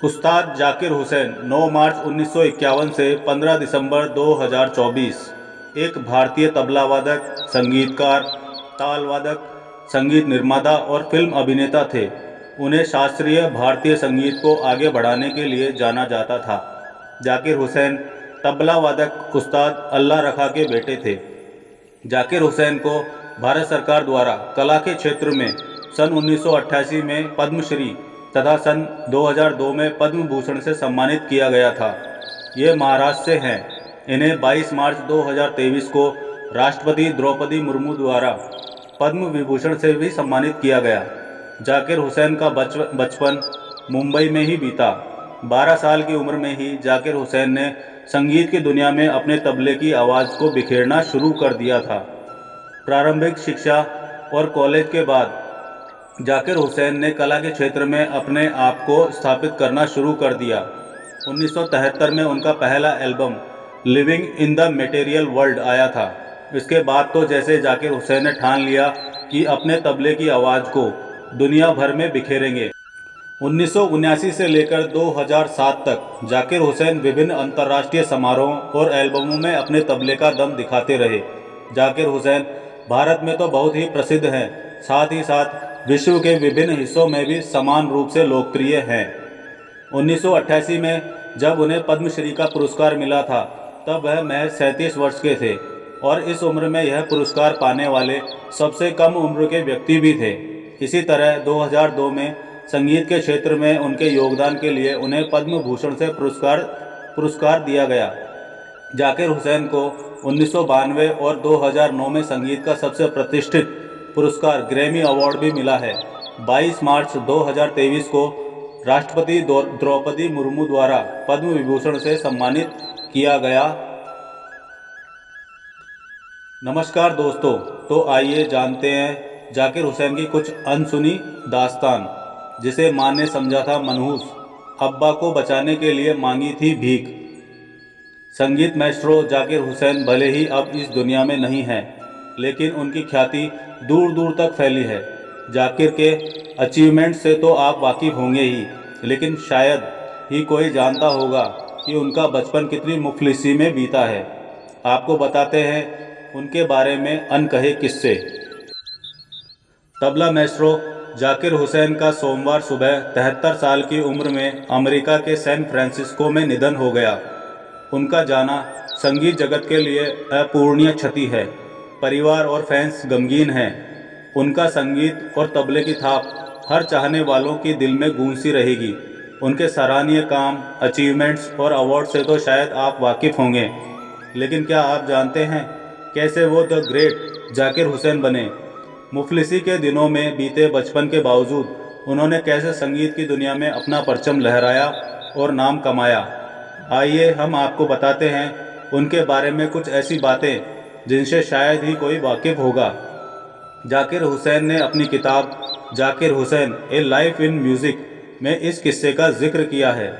उस्ताद जाकिर हुसैन 9 मार्च 1951 से 15 दिसंबर 2024 एक भारतीय तबला वादक, संगीतकार, ताल वादक, संगीत निर्माता और फिल्म अभिनेता थे। उन्हें शास्त्रीय भारतीय संगीत को आगे बढ़ाने के लिए जाना जाता था। जाकिर हुसैन तबला वादक उस्ताद अल्लाह रखा के बेटे थे। जाकिर हुसैन को भारत सरकार द्वारा कला के क्षेत्र में सन 1988 में पद्मश्री तथा सन 2002 में पद्म भूषण से सम्मानित किया गया था। ये महाराष्ट्र से हैं। इन्हें 22 मार्च 2023 को राष्ट्रपति द्रौपदी मुर्मू द्वारा पद्म विभूषण से भी सम्मानित किया गया। जाकिर हुसैन का बचपन मुंबई में ही बीता। 12 साल की उम्र में ही जाकिर हुसैन ने संगीत की दुनिया में अपने तबले की आवाज़ को बिखेरना शुरू कर दिया था। प्रारंभिक शिक्षा और कॉलेज के बाद जाकिर हुसैन ने कला के क्षेत्र में अपने आप को स्थापित करना शुरू कर दिया। 1973 में उनका पहला album living in the material world आया था। इसके बाद तो जैसे जाकिर हुसैन ने ठान लिया कि अपने तबले की आवाज़ को दुनिया भर में बिखेरेंगे। 1979 से लेकर 2007 तक जाकिर हुसैन विभिन्न अंतर्राष्ट्रीय समारोहों और एल्बमों में अपने तबले का दम दिखाते रहे। जाकिर हुसैन भारत में तो बहुत ही प्रसिद्ध हैं, साथ ही साथ विश्व के विभिन्न हिस्सों में भी समान रूप से लोकप्रिय हैं। 1988 में जब उन्हें पद्मश्री का पुरस्कार मिला था, तब वह महज 37 वर्ष के थे और इस उम्र में यह पुरस्कार पाने वाले सबसे कम उम्र के व्यक्ति भी थे। इसी तरह 2002 में संगीत के क्षेत्र में उनके योगदान के लिए उन्हें पद्म भूषण से पुरस्कार दिया गया। जाकिर हुसैन को 1992 और 2009 में संगीत का सबसे प्रतिष्ठित पुरस्कार ग्रैमी अवार्ड भी मिला है। 22 मार्च 2023 को राष्ट्रपति द्रौपदी मुर्मू द्वारा पद्म विभूषण से सम्मानित किया गया। नमस्कार दोस्तों, तो आइए जानते हैं जाकिर हुसैन की कुछ अनसुनी दास्तान। जिसे माँ ने समझा था मनहूस, अब्बा को बचाने के लिए मांगी थी भीख। संगीत मैस्ट्रो जाकिर हुसैन भले ही अब इस दुनिया में नहीं हैं, लेकिन उनकी ख्याति दूर दूर तक फैली है। जाकिर के अचीवमेंट से तो आप वाकिफ़ होंगे ही, लेकिन शायद ही कोई जानता होगा कि उनका बचपन कितनी मुफलिसी में बीता है। आपको बताते हैं उनके बारे में अनकहे किस्से। तबला मैस्ट्रो जाकिर हुसैन का सोमवार सुबह 73 साल की उम्र में अमेरिका के सैन फ्रांसिस्को में निधन हो गया। उनका जाना संगीत जगत के लिए अपूरणीय क्षति है। परिवार और फैंस गमगीन हैं। उनका संगीत और तबले की थाप हर चाहने वालों की दिल में गूंजती रहेगी। उनके सराहनीय काम, अचीवमेंट्स और अवार्ड से तो शायद आप वाकिफ़ होंगे, लेकिन क्या आप जानते हैं कैसे वो द ग्रेट जाकिर हुसैन बने? मुफलिसी के दिनों में बीते बचपन के बावजूद उन्होंने कैसे संगीत की दुनिया में अपना परचम लहराया और नाम कमाया। आइए हम आपको बताते हैं उनके बारे में कुछ ऐसी बातें जिनसे शायद ही कोई वाकिफ़ होगा। जाकिर हुसैन ने अपनी किताब जाकिर हुसैन ए लाइफ इन म्यूज़िक में इस किस्से का जिक्र किया है।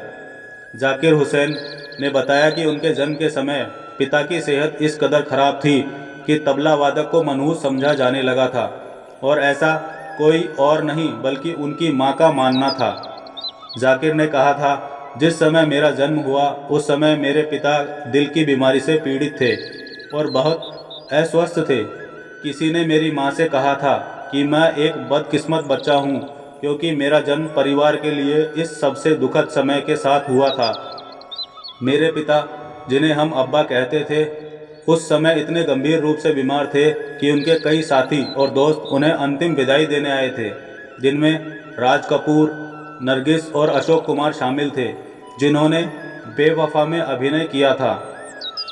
जाकिर हुसैन ने बताया कि उनके जन्म के समय पिता की सेहत इस कदर ख़राब थी कि तबला वादक को मनहूस समझा जाने लगा था, और ऐसा कोई और नहीं बल्कि उनकी मां का मानना था। जाकिर ने कहा था, जिस समय मेरा जन्म हुआ उस समय मेरे पिता दिल की बीमारी से पीड़ित थे और बहुत अस्वस्थ थे। किसी ने मेरी मां से कहा था कि मैं एक बदकिस्मत बच्चा हूं, क्योंकि मेरा जन्म परिवार के लिए इस सबसे दुखद समय के साथ हुआ था। मेरे पिता, जिन्हें हम अब्बा कहते थे, उस समय इतने गंभीर रूप से बीमार थे कि उनके कई साथी और दोस्त उन्हें अंतिम विदाई देने आए थे, जिनमें राज कपूर, नरगिस और अशोक कुमार शामिल थे, जिन्होंने बेवफा में अभिनय किया था,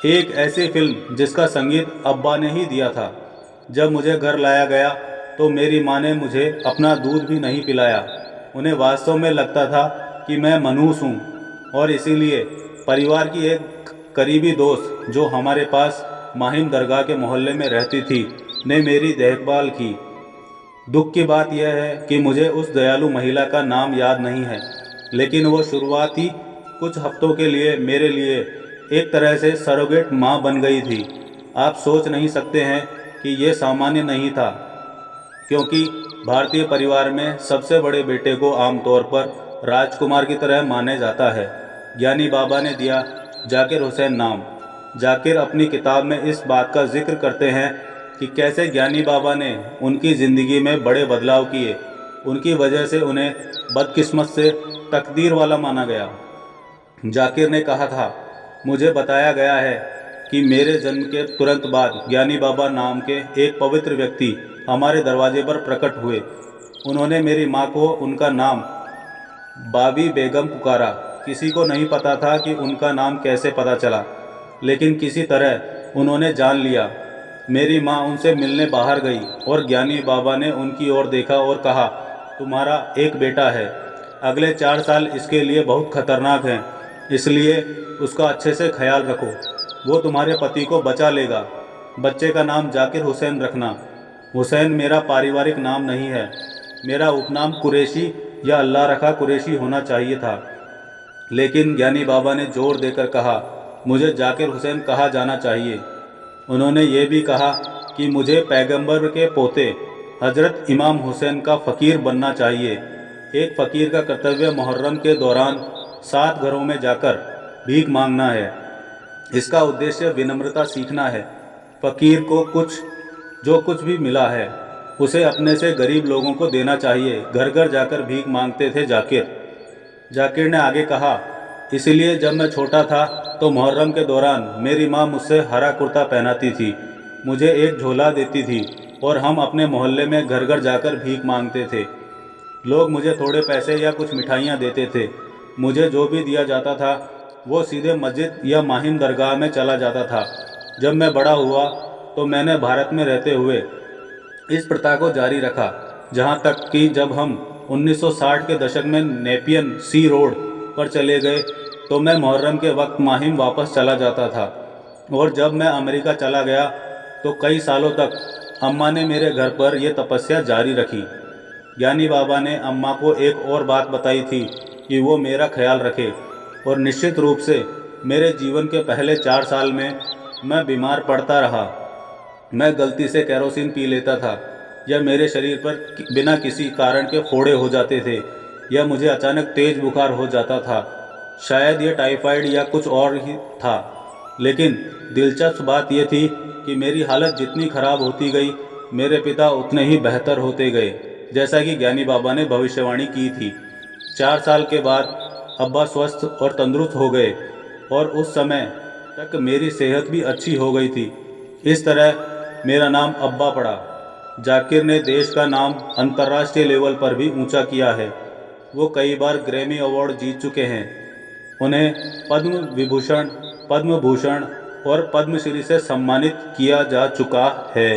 एक ऐसी फिल्म जिसका संगीत अब्बा ने ही दिया था। जब मुझे घर लाया गया तो मेरी माँ ने मुझे अपना दूध भी नहीं पिलाया। उन्हें वास्तव में लगता था कि मैं मनहूस हूँ, और इसीलिए परिवार की एक करीबी दोस्त जो हमारे पास माहिम दरगाह के मोहल्ले में रहती थी ने मेरी देखभाल की। दुख की बात यह है कि मुझे उस दयालु महिला का नाम याद नहीं है, लेकिन वो शुरुआती कुछ हफ्तों के लिए मेरे लिए एक तरह से सरोगेट माँ बन गई थी। आप सोच नहीं सकते हैं कि ये सामान्य नहीं था, क्योंकि भारतीय परिवार में सबसे बड़े बेटे को आमतौर पर राजकुमार की तरह माने जाता है। ज्ञानी बाबा ने दिया जाकिर हुसैन नाम। जाकिर अपनी किताब में इस बात का जिक्र करते हैं कि कैसे ज्ञानी बाबा ने उनकी ज़िंदगी में बड़े बदलाव किए। उनकी वजह से उन्हें बदकिस्मत से तकदीर वाला माना गया। जाकिर ने कहा था, मुझे बताया गया है कि मेरे जन्म के तुरंत बाद ज्ञानी बाबा नाम के एक पवित्र व्यक्ति हमारे दरवाजे पर प्रकट हुए। उन्होंने मेरी माँ को उनका नाम बाबी बेगम पुकारा। किसी को नहीं पता था कि उनका नाम कैसे पता चला, लेकिन किसी तरह उन्होंने जान लिया। मेरी माँ उनसे मिलने बाहर गई और ज्ञानी बाबा ने उनकी ओर देखा और कहा, तुम्हारा एक बेटा है। अगले 4 साल इसके लिए बहुत खतरनाक हैं, इसलिए उसका अच्छे से ख्याल रखो। वो तुम्हारे पति को बचा लेगा। बच्चे का नाम जाकिर हुसैन रखना। हुसैन मेरा पारिवारिक नाम नहीं है। मेरा उपनाम कुरैशी या अल्लाह रखा कुरैशी होना चाहिए था, लेकिन ज्ञानी बाबा ने जोर देकर कहा, मुझे जाकिर हुसैन कहा जाना चाहिए। उन्होंने ये भी कहा कि मुझे पैगंबर के पोते हजरत इमाम हुसैन का फ़कीर बनना चाहिए। एक फ़कीर का कर्तव्य मुहर्रम के दौरान 7 घरों में जाकर भीख मांगना है। इसका उद्देश्य विनम्रता सीखना है। फ़कीर को जो कुछ भी मिला है उसे अपने से गरीब लोगों को देना चाहिए। घर घर जाकर भीख मांगते थे जाकिर ने आगे कहा, इसलिए जब मैं छोटा था तो मुहर्रम के दौरान मेरी माँ मुझसे हरा कुर्ता पहनाती थी, मुझे एक झोला देती थी और हम अपने मोहल्ले में घर घर जाकर भीख मांगते थे। लोग मुझे थोड़े पैसे या कुछ मिठाइयाँ देते थे। मुझे जो भी दिया जाता था वो सीधे मस्जिद या माहिम दरगाह में चला जाता था। जब मैं बड़ा हुआ तो मैंने भारत में रहते हुए इस प्रथा को जारी रखा, जहाँ तक कि जब हम 1960 के दशक में नेपियन सी रोड पर चले गए तो मैं मुहर्रम के वक्त माहिम वापस चला जाता था। और जब मैं अमेरिका चला गया तो कई सालों तक अम्मा ने मेरे घर पर यह तपस्या जारी रखी। ज्ञानी बाबा ने अम्मा को एक और बात बताई थी कि वो मेरा ख्याल रखे, और निश्चित रूप से मेरे जीवन के पहले 4 साल में मैं बीमार पड़ता रहा। मैं गलती से केरोसिन पी लेता था, या मेरे शरीर पर बिना किसी कारण के फोड़े हो जाते थे, या मुझे अचानक तेज बुखार हो जाता था। शायद ये टाइफाइड या कुछ और ही था। लेकिन दिलचस्प बात यह थी कि मेरी हालत जितनी खराब होती गई, मेरे पिता उतने ही बेहतर होते गए, जैसा कि ज्ञानी बाबा ने भविष्यवाणी की थी। 4 साल के बाद अब्बा स्वस्थ और तंदुरुस्त हो गए, और उस समय तक मेरी सेहत भी अच्छी हो गई थी। इस तरह मेरा नाम अब्बा पड़ा। जाकिर ने देश का नाम अंतर्राष्ट्रीय लेवल पर भी ऊंचा किया है। वो कई बार ग्रैमी अवार्ड जीत चुके हैं। उन्हें पद्म विभूषण, पद्म भूषण और पद्मश्री से सम्मानित किया जा चुका है।